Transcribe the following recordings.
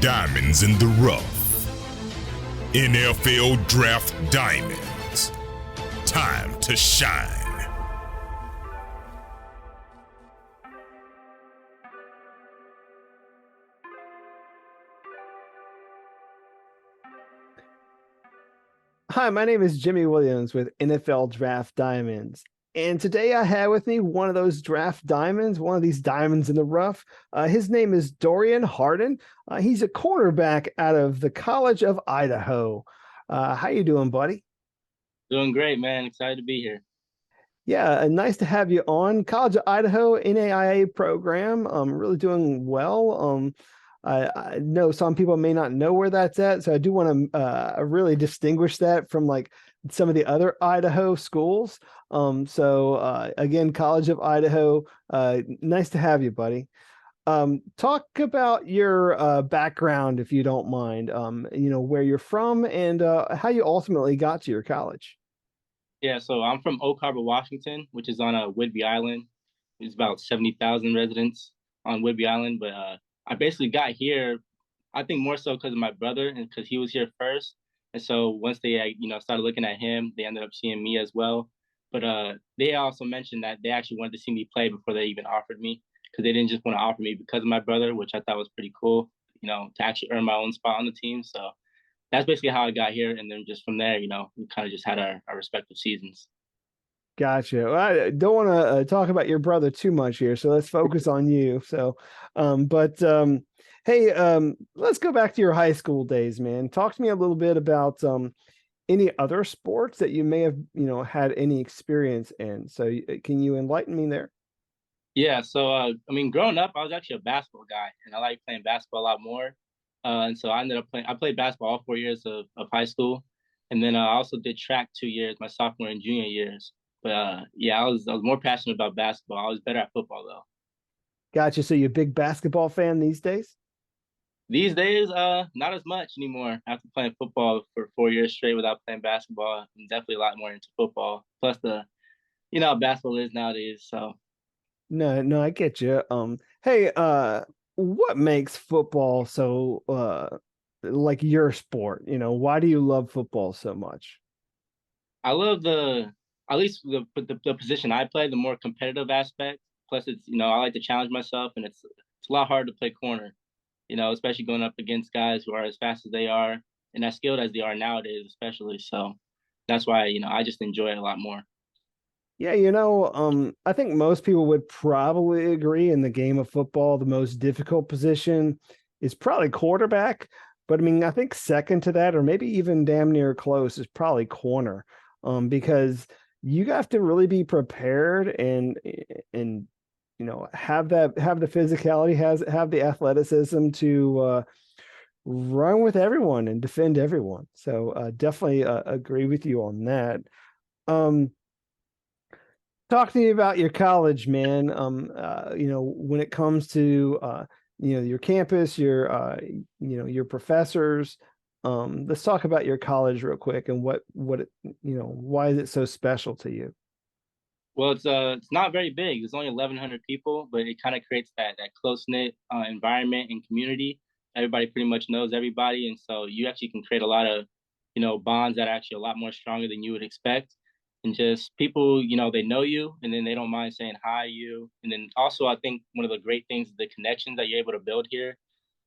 Diamonds in the rough. NFL Draft Diamonds. Time to shine. Hi, my name is Jimmy Williams with NFL Draft Diamonds. And today I have with me one of those draft diamonds, one of these diamonds in the rough. His name is Dorian Hardin. He's a cornerback out of the College of Idaho. How you doing, buddy? Doing great, man. Excited to be here. Yeah, nice to have you on. College of Idaho NAIA program. Really doing well. I know some people may not know where that's at, so I do want to really distinguish that from like some of the other Idaho schools. Again, College of Idaho. Nice to have you, buddy. Talk about your background, if you don't mind. Where you're from and how you ultimately got to your college. Yeah, so I'm from Oak Harbor, Washington, which is on Whidbey Island. It's about 70,000 residents on Whidbey Island, but I basically got here, I think more so because of my brother and because he was here first. And so once they, started looking at him, they ended up seeing me as well. But they also mentioned that they actually wanted to see me play before they even offered me because they didn't just want to offer me because of my brother, which I thought was pretty cool, to actually earn my own spot on the team. So that's basically how I got here. And then just from there, we kind of just had our respective seasons. Gotcha. Well, I don't want to talk about your brother too much here, so let's focus on you. Hey, let's go back to your high school days, man. Talk to me a little bit about any other sports that you may have, had any experience in. So, can you enlighten me there? Yeah, so growing up, I was actually a basketball guy, and I like playing basketball a lot more. And so I ended up playing. I played basketball all 4 years of high school, and then I also did track 2 years, my sophomore and junior years. But yeah, I was more passionate about basketball. I was better at football though. Gotcha. So, you're a big basketball fan these days? These days, not as much anymore. After playing football for 4 years straight without playing basketball, I'm definitely a lot more into football. Plus how basketball is nowadays. So No, no, I get you. Hey, what makes football so like your sport? Why do you love football so much? I love at least the position I play, the more competitive aspect. Plus, it's I like to challenge myself, and it's a lot harder to play corner. Especially going up against guys who are as fast as they are and as skilled as they are nowadays, especially. So that's why I just enjoy it a lot more. Yeah, I think most people would probably agree in the game of football, the most difficult position is probably quarterback. But I mean, I think second to that, or maybe even damn near close, is probably corner. Because you have to really be prepared and have the physicality, have the athleticism to run with everyone and defend everyone. So definitely agree with you on that. Um, Talk to me about your college, man. When it comes to your campus, your professors. Let's talk about your college real quick and why is it so special to you? Well, it's not very big. There's only 1,100 people, but it kind of creates that close knit environment and community. Everybody pretty much knows everybody, and so you actually can create a lot of bonds that are actually a lot more stronger than you would expect. And just people, they know you, and then they don't mind saying hi to you. And then also, I think one of the great things is the connections that you're able to build here.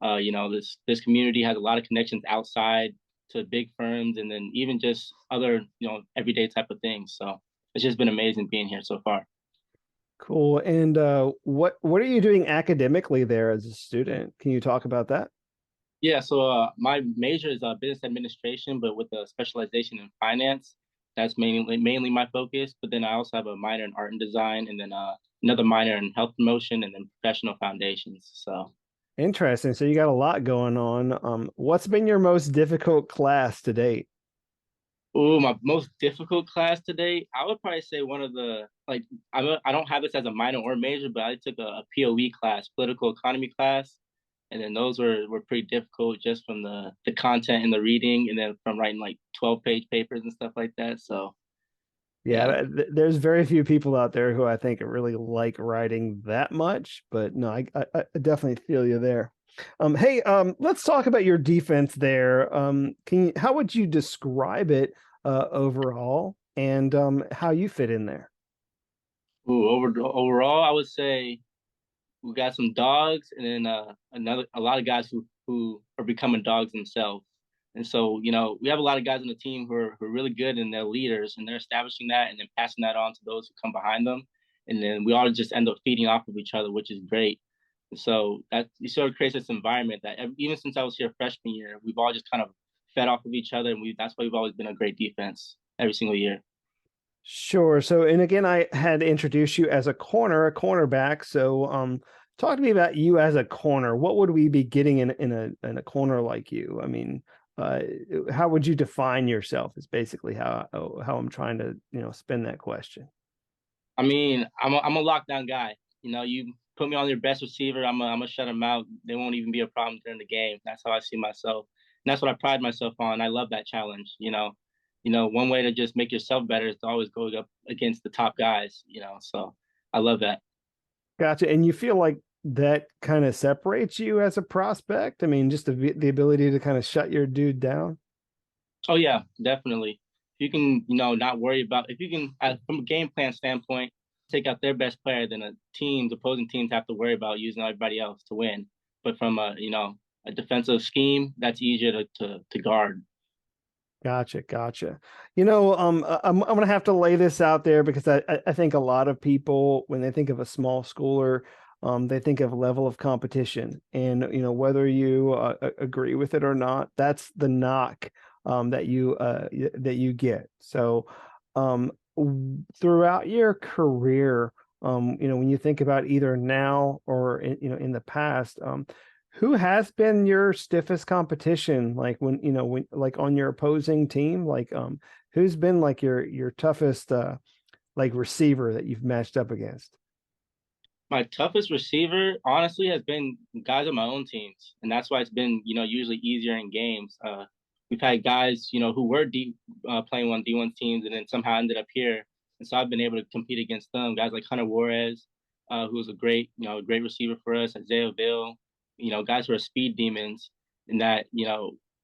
This community has a lot of connections outside to big firms, and then even just other everyday type of things. So it's just been amazing being here so far. Cool. And what are you doing academically there as a student? Can you talk about that? Yeah, so my major is business administration, but with a specialization in finance. That's mainly my focus. But then I also have a minor in art and design, and then another minor in health promotion, and then professional foundations. So, Interesting. So you got a lot going on. What's been your most difficult class to date? ooh, my most difficult class today, I would probably say one of the like I don't have this as a minor or major, but I took a POE class, political economy class, and then those were pretty difficult just from the content and the reading, and then from writing like 12-page papers and stuff like that. So yeah, Yeah, there's very few people out there who I think really like writing that much, but no, I definitely feel you there. Hey, let's talk about your defense there. How would you describe it overall, and how you fit in there? Ooh, overall, I would say we got some dogs, and then a lot of guys who are becoming dogs themselves. And so, we have a lot of guys on the team who are really good and they're leaders, and they're establishing that and then passing that on to those who come behind them. And then we all just end up feeding off of each other, which is great. And so that it sort of creates this environment that even since I was here freshman year, we've all just kind of fed off of each other, and we that's why we've always been a great defense every single year. Sure. So, and again, I had introduced you as a cornerback. So, talk to me about you as a corner. What would we be getting in a corner like you? I mean, uh, how would you define yourself? Is basically how I'm trying to spin that question. I mean, I'm a lockdown guy. You put me on your best receiver, I'm gonna shut them out. They won't even be a problem during the game. That's how I see myself, and that's what I pride myself on. I love that challenge. One way to just make yourself better is to always go up against the top guys. So I love that. Gotcha. And you feel like that kind of separates you as a prospect? I mean, just the ability to kind of shut your dude down. Oh yeah, definitely. If you can, not worry about if you can from a game plan standpoint, take out their best player, then opposing teams have to worry about using everybody else to win. But from a defensive scheme, that's easier to guard. Gotcha, gotcha. I'm gonna have to lay this out there because I think a lot of people when they think of a small schooler, they think of level of competition, and whether you agree with it or not, that's the knock that you get. So, throughout your career, when you think about either now or in the past, who has been your stiffest competition? Like when like on your opposing team, like who's been like your toughest like receiver that you've matched up against? My toughest receiver, honestly, has been guys on my own teams, and that's why it's been usually easier in games. We've had guys who were playing on D1 teams, and then somehow ended up here, and so I've been able to compete against them. Guys like Hunter Juarez, who was a great receiver for us, Isaiah Ville, guys who are speed demons, and that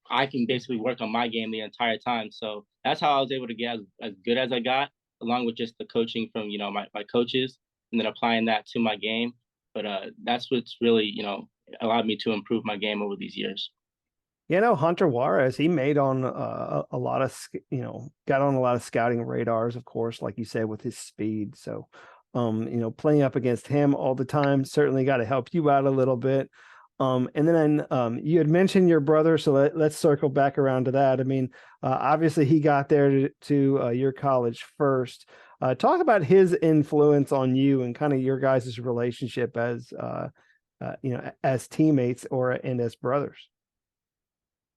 I can basically work on my game the entire time. So that's how I was able to get as good as I got, along with just the coaching from my coaches and then applying that to my game. But that's what's really, allowed me to improve my game over these years. Hunter Juarez, he made on a lot of, got on a lot of scouting radars, of course, like you said, with his speed. So, playing up against him all the time certainly got to help you out a little bit. And then you had mentioned your brother, so let's circle back around to that. I mean, obviously he got there to your college first. Talk about his influence on you and kind of your guys' relationship as as teammates and as brothers.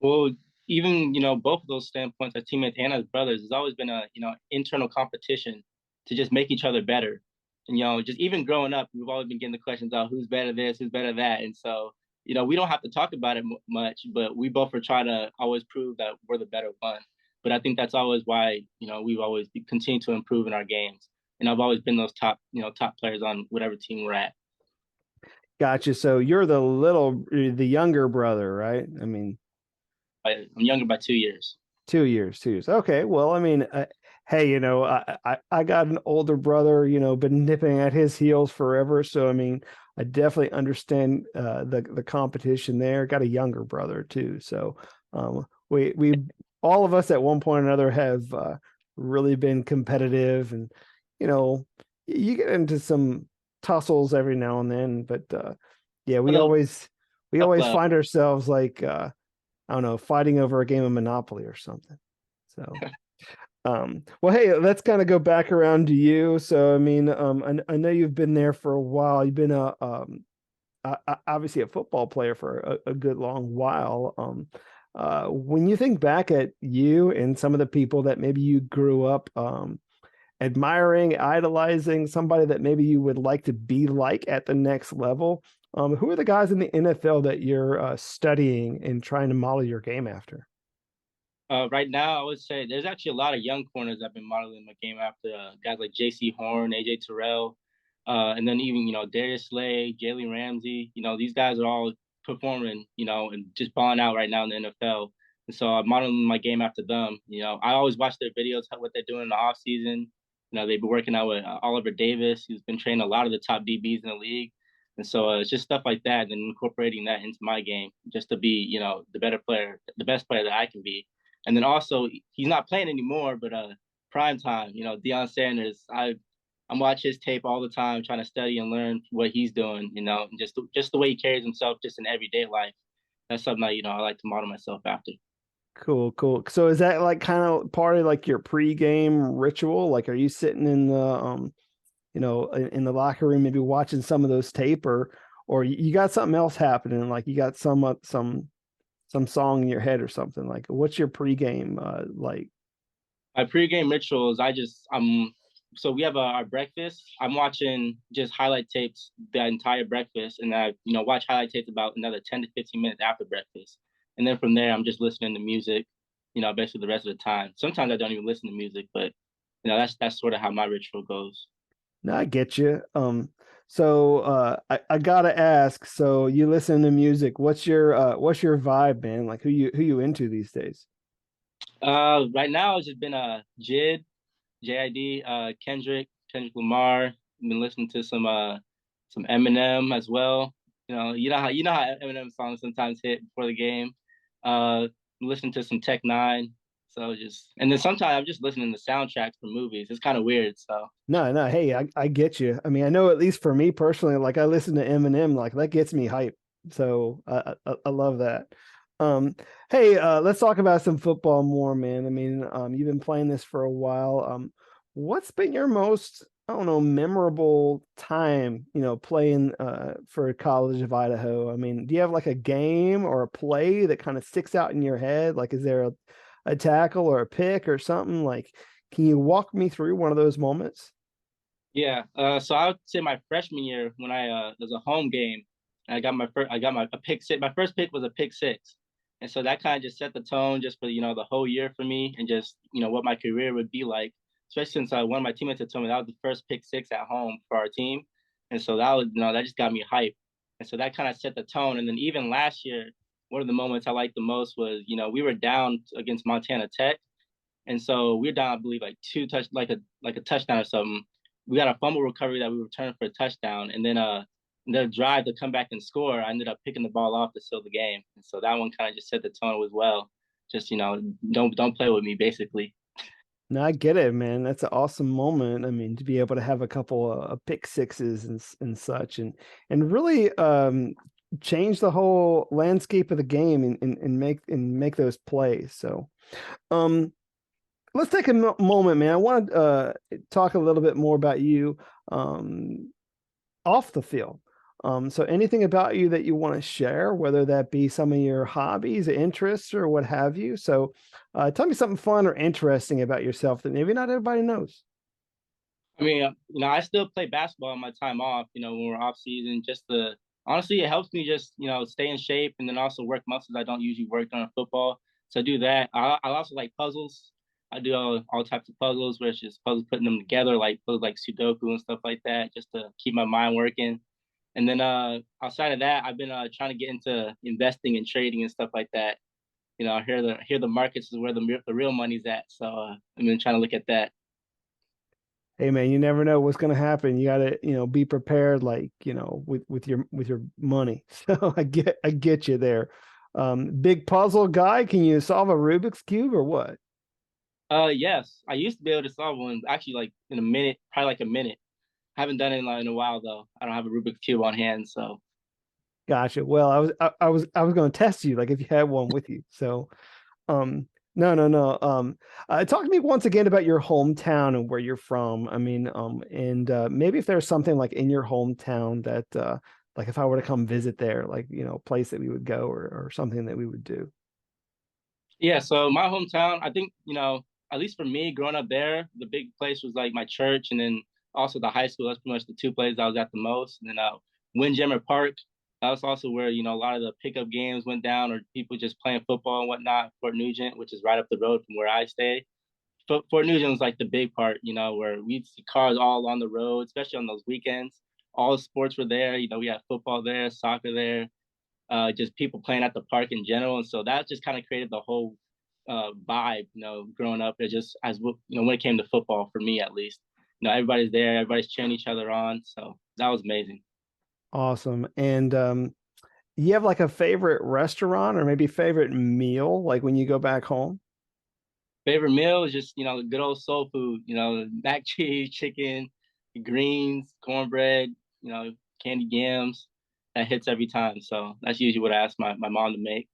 Well, even both of those standpoints as teammates and as brothers, there's always been a internal competition to just make each other better. And just even growing up, we've always been getting the questions out who's better this, who's better that, and so we don't have to talk about it much, but we both are trying to always prove that we're the better one. But I think that's always why we've always continued to improve in our games, and I've always been those top players on whatever team we're at. Gotcha. So you're the younger brother, right? I mean, I'm younger by 2 years. 2 years, 2 years. Okay. Well, I mean, hey, I got an older brother, been nipping at his heels forever. So, I mean, I definitely understand the competition there. Got a younger brother too. So, we all of us at one point or another have really been competitive, and you know, you get into some tussles every now and then, but yeah, But we always find ourselves like I don't know, fighting over a game of Monopoly or something. So, well, hey, let's kind of go back around to you. So, I mean, I know you've been there for a while. You've been obviously a football player for a good long while. When you think back at you and some of the people that maybe you grew up admiring, idolizing, somebody that maybe you would like to be like at the next level, who are the guys in the NFL that you're studying and trying to model your game after? Right now, I would say there's actually a lot of young corners I've been modeling my game after. Guys like J.C. Horn, A.J. Terrell, and then even Darius Slay, Jalen Ramsey. These guys are all performing, and just balling out right now in the NFL. And so I'm modeling my game after them. I always watch their videos, what they're doing in the off season. They've been working out with Oliver Davis, who's been training a lot of the top DBs in the league. And so it's just stuff like that, and incorporating that into my game just to be, the better player, the best player that I can be. And then also, he's not playing anymore, but prime time, Deion Sanders, I'm watching his tape all the time, trying to study and learn what he's doing, and just the way he carries himself just in everyday life. That's something that, I like to model myself after. Cool, cool. So is that like kind of part of like your pregame ritual? Like, are you sitting in the in the locker room, maybe watching some of those tape, or you got something else happening? Like you got some song in your head or something. Like, what's your pregame like? My pregame rituals, so we have our breakfast. I'm watching just highlight tapes the entire breakfast, and I watch highlight tapes about another 10 to 15 minutes after breakfast, and then from there I'm just listening to music, basically the rest of the time. Sometimes I don't even listen to music, but that's sort of how my ritual goes. No, I get you. So I gotta ask. So you listen to music. What's your vibe, man? Like who you into these days? Right now it's just been JID, Kendrick Lamar. I've been listening to some Eminem as well. You know how Eminem songs sometimes hit before the game. Listen to some Tech 9. So and then sometimes I'm just listening to soundtracks for movies. It's kind of weird. So No, no. Hey, I get you. I mean, I know at least for me personally, like I listen to Eminem, like that gets me hype. So I love that. Um, hey, let's talk about some football more, man. I mean, you've been playing this for a while. What's been your most, I don't know, memorable time, playing for College of Idaho? I mean, do you have like a game or a play that kind of sticks out in your head? Like, is there a tackle or a pick or something? Like, can you walk me through one of those moments? yeah. So I would say my freshman year when there's a home game, and I got my a pick six. My first pick was a pick six, and so that kind of just set the tone just for the whole year for me, and just what my career would be like. Especially since one of my teammates had told me that was the first pick six at home for our team, and so that just got me hyped, and so that kind of set the tone. And then even last year, one of the moments I liked the most was we were down against Montana Tech, and so we are down, I believe, like like a touchdown or something. We got a fumble recovery that we returned for a touchdown, and then the drive to come back and score, I ended up picking the ball off to seal the game. And so that one kind of just set the tone as well. Just don't play with me, basically. No, I get it, man. That's an awesome moment. I mean, to be able to have a couple of pick sixes and such, and really change the whole landscape of the game and make those plays. So, um, let's take a moment, man. I want to talk a little bit more about you um, off the field. So anything about you that you want to share, whether that be some of your hobbies, interests, or what have you. So tell me something fun or interesting about yourself that maybe not everybody knows. I mean, I still play basketball on my time off. When we're off season, just to honestly, it helps me just stay in shape, and then also work muscles I don't usually work on football. So I do that. I also like puzzles. I do all types of puzzles, where it's just puzzles putting them together, like puzzles like Sudoku and stuff like that, just to keep my mind working. And then outside of that, I've been trying to get into investing and trading and stuff like that. I hear the markets is where the real money's at. So I've been trying to look at that. Hey man, you never know what's going to happen. You got to, be prepared, like, with your money. So I get you there. Big puzzle guy, can you solve a Rubik's cube or what? Yes, I used to be able to solve one actually like in a minute, probably like a minute. I haven't done it in a while though. I don't have a Rubik's cube on hand, so Gotcha. Well, I was going to test you, like if you had one with you. So, um, no, no, no. Talk to me once again about your hometown and where you're from. I mean, and maybe if there's something like in your hometown that, like if I were to come visit there, like place that we would go or something that we would do. yeah. So my hometown, I think at least for me, growing up there, the big place was like my church, and then also the high school. That's pretty much the two places I was at the most. And then Windjammer Park. That was also where a lot of the pickup games went down, or people just playing football and whatnot. Fort Nugent, which is right up the road from where I stay. Fort Nugent was like the big part, where we'd see cars all on the road, especially on those weekends. All the sports were there. We had football there, soccer there. just people playing at the park in general. And so that just kind of created the whole vibe, growing up. It just, when it came to football, for me at least, everybody's there, everybody's cheering each other on. So that was amazing. Awesome. And you have like a favorite restaurant or maybe favorite meal, like when you go back home? Favorite meal is just, good old soul food, mac cheese, chicken, greens, cornbread, candy yams. That hits every time. So that's usually what I ask my mom to make.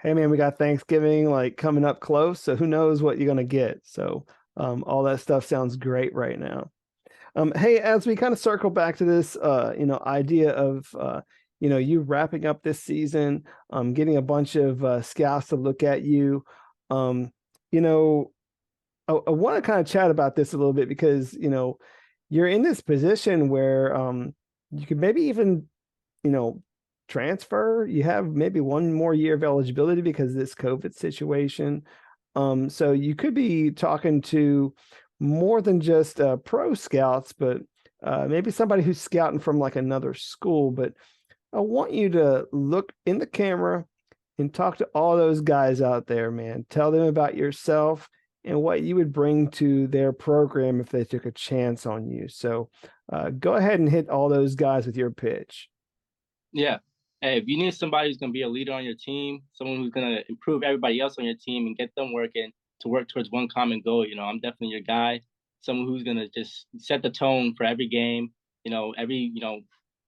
Hey man, we got Thanksgiving like coming up close, so who knows what you're gonna get. So all that stuff sounds great right now. Hey, as we kind of circle back to this idea of you wrapping up this season, getting a bunch of scouts to look at you. You know, I want to kind of chat about this a little bit because you're in this position where you could maybe even you know transfer. You have maybe one more year of eligibility because of this COVID situation. So you could be talking to more than just pro scouts, but maybe somebody who's scouting from like another school. But I want you to look in the camera and talk to all those guys out there, man. Tell them about yourself and what you would bring to their program if they took a chance on you. So go ahead and hit all those guys with your pitch. Yeah. Hey, if you need somebody who's going to be a leader on your team, someone who's going to improve everybody else on your team and get them working to work towards one common goal, I'm definitely your guy. Someone who's going to just set the tone for every game, every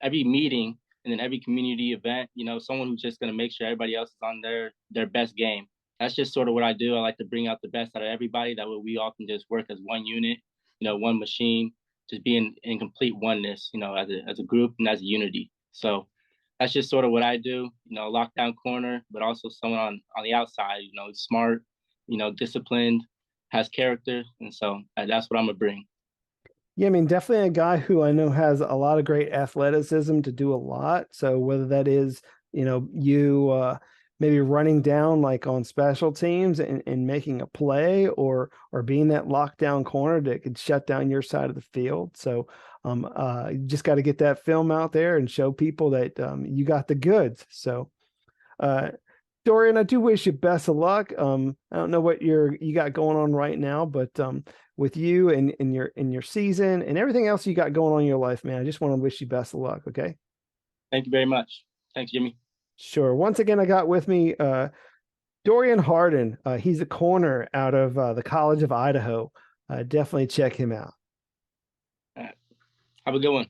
meeting, and then every community event, someone who's just going to make sure everybody else is on their best game. That's just sort of what I do. I like to bring out the best out of everybody. That way we all can just work as one unit, one machine, just being in complete oneness, as a group and as a unity. So that's just sort of what I do, lockdown corner, but also someone on the outside, smart, disciplined, has character. And so that's what I'm going to bring. Yeah, I mean, definitely a guy who I know has a lot of great athleticism to do a lot. So whether that is, you maybe running down like on special teams and making a play or being that lockdown corner that could shut down your side of the field. So you just got to get that film out there and show people that you got the goods. So Dorian, I do wish you best of luck. I don't know what you got going on right now, but with you and in your season and everything else you got going on in your life, man, I just want to wish you best of luck. Okay. Thank you very much. Thanks, Jimmy. Sure. Once again, I got with me Dorian Hardin. He's a corner out of the College of Idaho. Definitely check him out. All right. Have a good one.